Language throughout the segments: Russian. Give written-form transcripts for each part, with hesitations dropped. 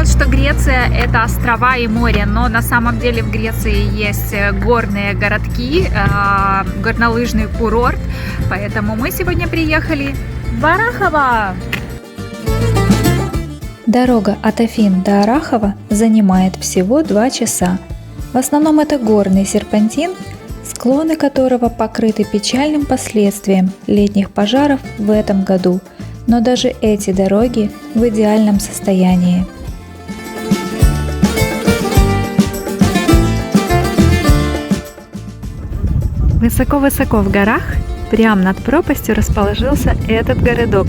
думают, что Греция — это острова и море, но на самом деле в Греции есть горные городки, горнолыжный курорт, поэтому мы сегодня приехали в Орахово. Дорога от Афин до Орахова занимает всего 2 часа. В основном это горный серпантин, склоны которого покрыты печальным последствием летних пожаров в этом году, но даже эти дороги в идеальном состоянии. Высоко-высоко в горах, прямо над пропастью, расположился этот городок.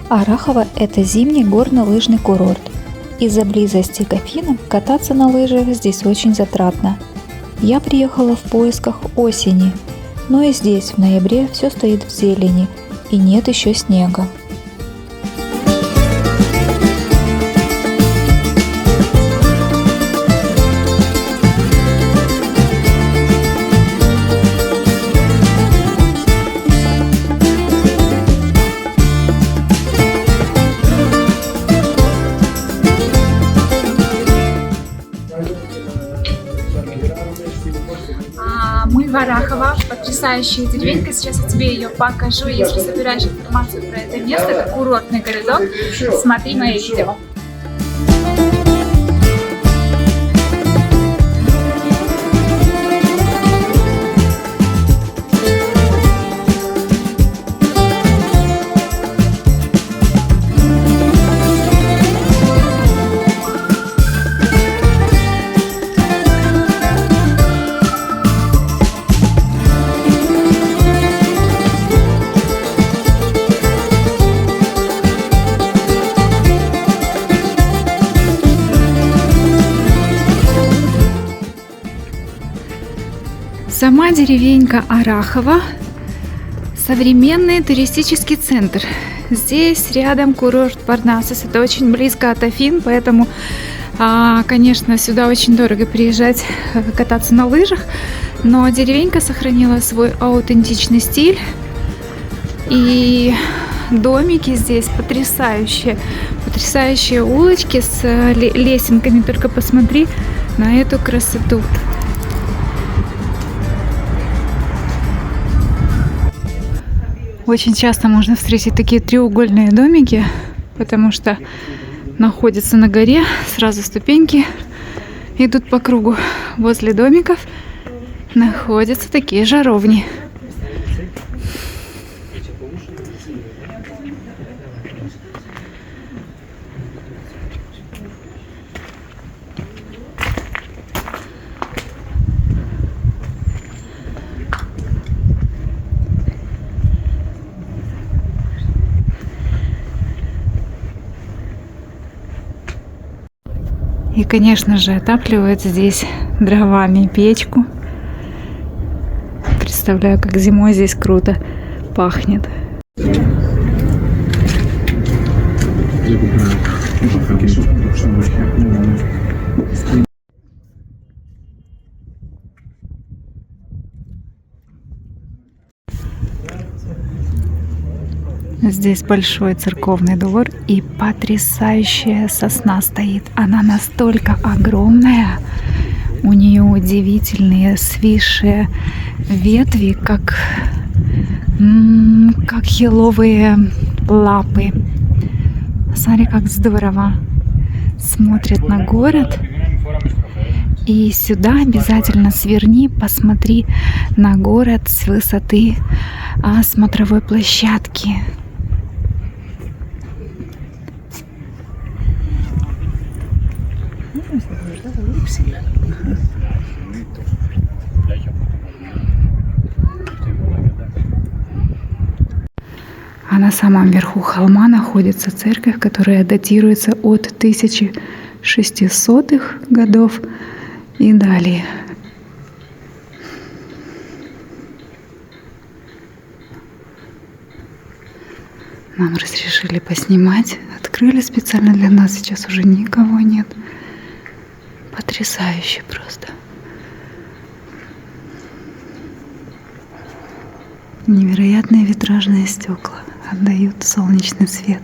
Орахово – это зимний горнолыжный курорт. Из-за близости к Афинам кататься на лыжах здесь очень затратно. Я приехала в поисках осени, но и здесь в ноябре все стоит в зелени и нет еще снега. Мы в Орахово, потрясающая деревенька, сейчас я тебе ее покажу. Если собираешь информацию про это место, это курортный городок, смотри мои видео. Сама деревенька Орахово – современный туристический центр. Здесь рядом курорт Парнасос, это очень близко от Афин, поэтому, конечно, сюда очень дорого приезжать кататься на лыжах, но деревенька сохранила свой аутентичный стиль, и домики здесь потрясающие, потрясающие улочки с лесенками, только посмотри на эту красоту. Очень часто можно встретить такие треугольные домики, потому что находятся на горе, сразу ступеньки идут по кругу. Возле домиков находятся такие жаровни. И, конечно же, отапливают здесь дровами печку. Представляю, как зимой здесь круто пахнет. Здесь большой церковный двор и потрясающая сосна стоит. Она настолько огромная, у нее удивительные свисшие ветви, как еловые лапы. Смотри, как здорово смотрит на город. И сюда обязательно сверни, посмотри на город с высоты смотровой площадки. А на самом верху холма находится церковь, которая датируется от 1600-х годов и далее. Нам разрешили поснимать. Открыли специально для нас. Сейчас уже никого нет. Потрясающе просто. Невероятные витражные стекла отдают солнечный свет.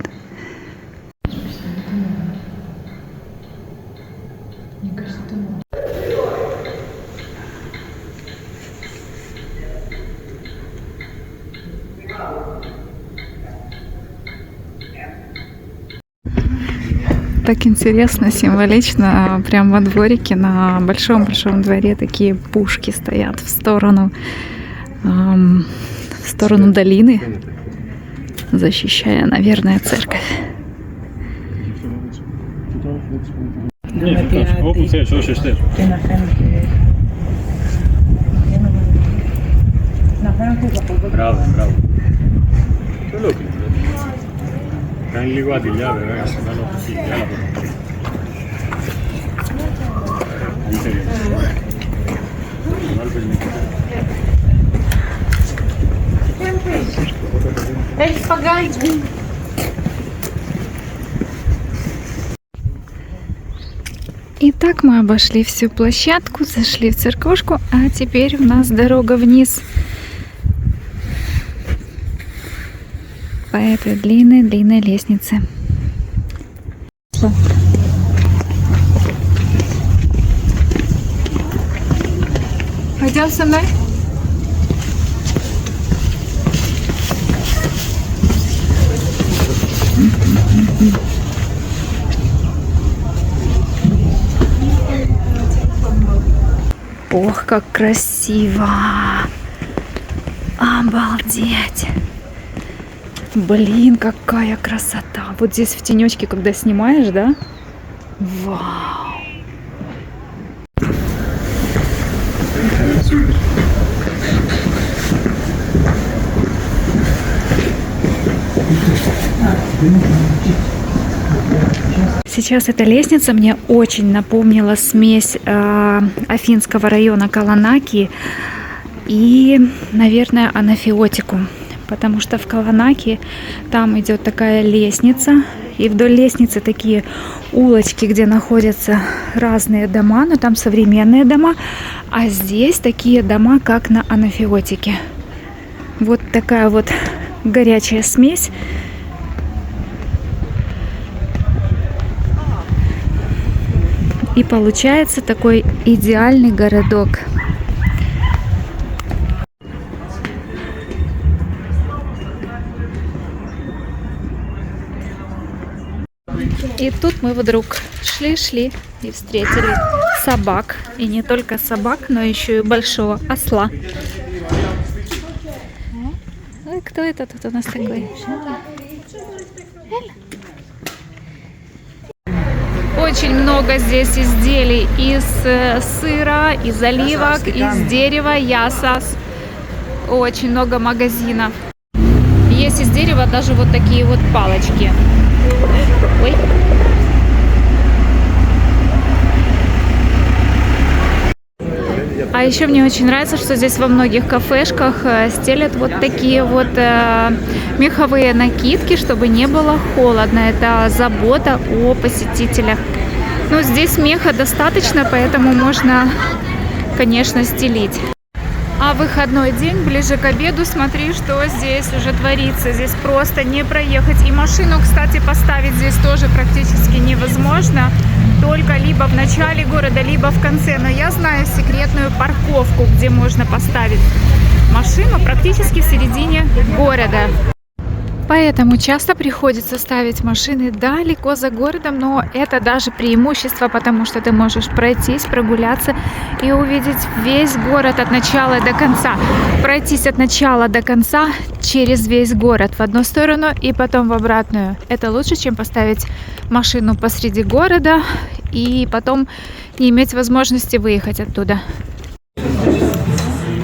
Так интересно, символично. Прям во дворике на большом-большом дворе такие пушки стоят в сторону долины, защищая, наверное, церковь. Bravo, bravo. Están ligados ya, ¿verdad? Sí, ya la pongo. Ahí se ve. No lo permite. Итак, мы обошли всю площадку, зашли в церквушку, а теперь у нас дорога вниз по этой длинной лестнице. Пойдем со мной? Ох, как красиво! Обалдеть! Блин, какая красота! Вот здесь в тенечке, когда снимаешь, да? Вау! Сейчас эта лестница мне очень напомнила смесь Афинского района Каланаки и, наверное, Анафиотику. Потому что в Каланаки там идет такая лестница, и вдоль лестницы такие улочки, где находятся разные дома, но там современные дома, а здесь такие дома, как на Анафиотике. Вот такая вот горячая смесь. И получается такой идеальный городок. И тут мы вдруг шли и встретили собак. И не только собак, но еще и большого осла. Кто это тут у нас такой? Очень много здесь изделий из сыра, из оливок, из дерева, ясас. Очень много магазинов. Есть из дерева даже вот такие вот палочки. Ой. А еще мне очень нравится, что здесь во многих кафешках стелят вот такие вот меховые накидки, чтобы не было холодно. Это забота о посетителях. Но здесь меха достаточно, поэтому можно, конечно, стелить. А выходной день, ближе к обеду, смотри, что здесь уже творится. Здесь просто не проехать. И машину, кстати, поставить здесь тоже практически невозможно. Только либо в начале города, либо в конце. Но я знаю секретную парковку, где можно поставить машину практически в середине города. Поэтому часто приходится ставить машины далеко за городом, но это даже преимущество, потому что ты можешь пройтись, прогуляться и увидеть весь город от начала до конца. Пройтись от начала до конца через весь город в одну сторону и потом в обратную. Это лучше, чем поставить машину посреди города и потом не иметь возможности выехать оттуда.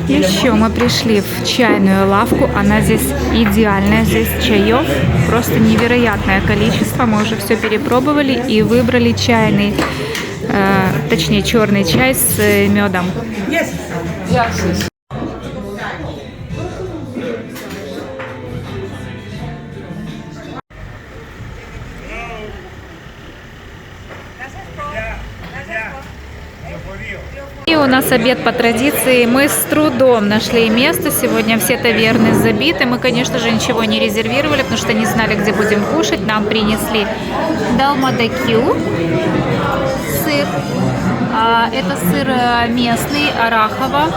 Еще мы пришли в чайную лавку, она здесь идеальная, здесь чаев просто невероятное количество, мы уже все перепробовали и выбрали чайный, точнее черный чай с медом. И у нас обед по традиции. Мы с трудом нашли место. Сегодня все таверны забиты. Мы, конечно же, ничего не резервировали, потому что не знали, где будем кушать. Нам принесли далмадакю, сыр. Это сыр местный, арахово.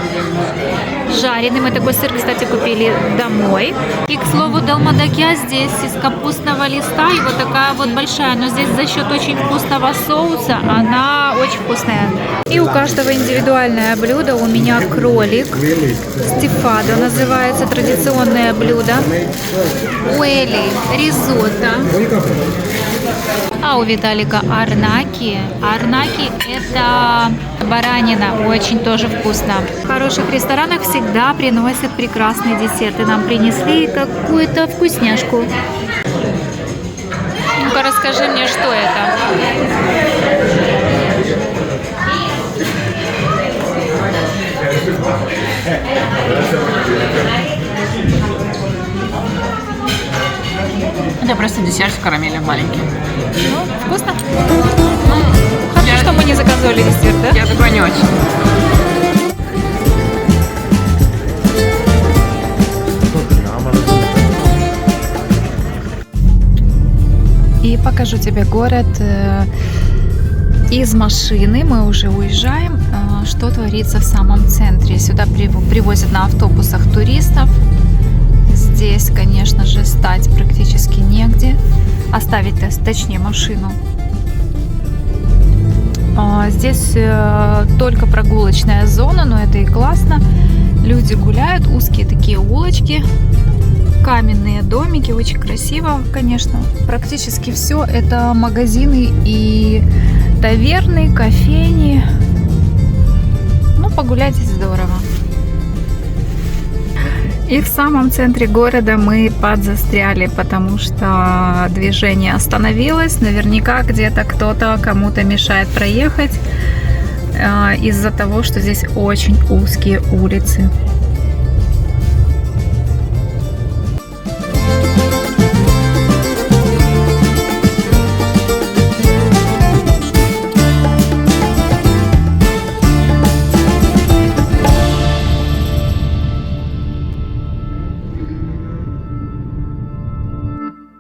жареный. Мы такой сыр, кстати, купили домой. И, к слову, долмадакя здесь из капустного листа. И вот такая вот большая. Но здесь за счет очень вкусного соуса она очень вкусная. И у каждого индивидуальное блюдо. У меня кролик. Стефадо называется. Традиционное блюдо. Уэли. Ризотто. А у Виталика арнаки. Арнаки – это баранина, очень тоже вкусно. В хороших ресторанах всегда приносят прекрасные десерты. Нам принесли какую-то вкусняшку. Ну-ка, расскажи мне, что это? Это просто десерт в карамели маленький. Ну, вкусно? Хорошо, что мы не заказывали десерт, да? Я такой не очень. И покажу тебе город из машины. Мы уже уезжаем. Что творится в самом центре? Сюда привозят на автобусах туристов. Здесь, конечно же, стать практически негде. Оставить, точнее, машину. Здесь только прогулочная зона, но это и классно. Люди гуляют, узкие такие улочки, каменные домики, очень красиво, конечно. Практически все это магазины и таверны, кофейни. Ну, погулять здесь здорово. И в самом центре города мы подзастряли, потому что движение остановилось. Наверняка где-то кто-то кому-то мешает проехать из-за того, что здесь очень узкие улицы.